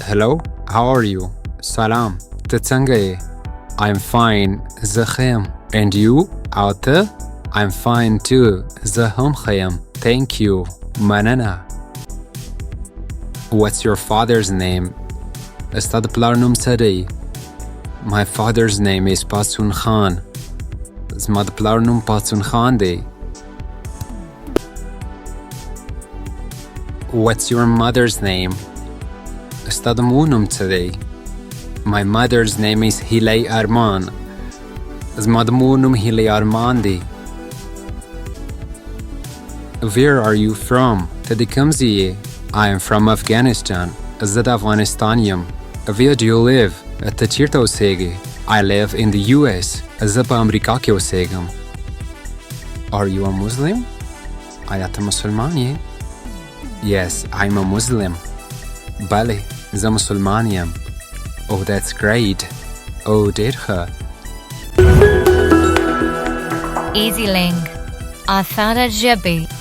Hello, how are you? Salam, ته څنګه یې؟ I'm fine, زه ښه یم. And you? او ته؟ I'm fine too, زه هم ښه یم. Thank you, مننه. What's your father's name? ستا د پلار نوم څه دی؟ My father's name is پاسون خان. زما د پلار نوم پاسون خان دی. What's your mother's name? ستا د مور نوم څه دی؟ My mother's name is هیلی ارمان. زما د مور نوم هیلی ارمان دی. Where are you from? ته د کوم ځای یې؟ I am from Afghanistan. زه د افغانستان یم. Where do you live? ته چیرته اوسېږې؟ I live in the US. زه په امریکا کې اوسېږم. Are you a Muslim? آیا ته مسلمان یې؟ Yes, I'm a Muslim. بله، زه مسلمان یم. Oh, that's great. Oh, ډېر ښه. EasyLink. آسانه ژبې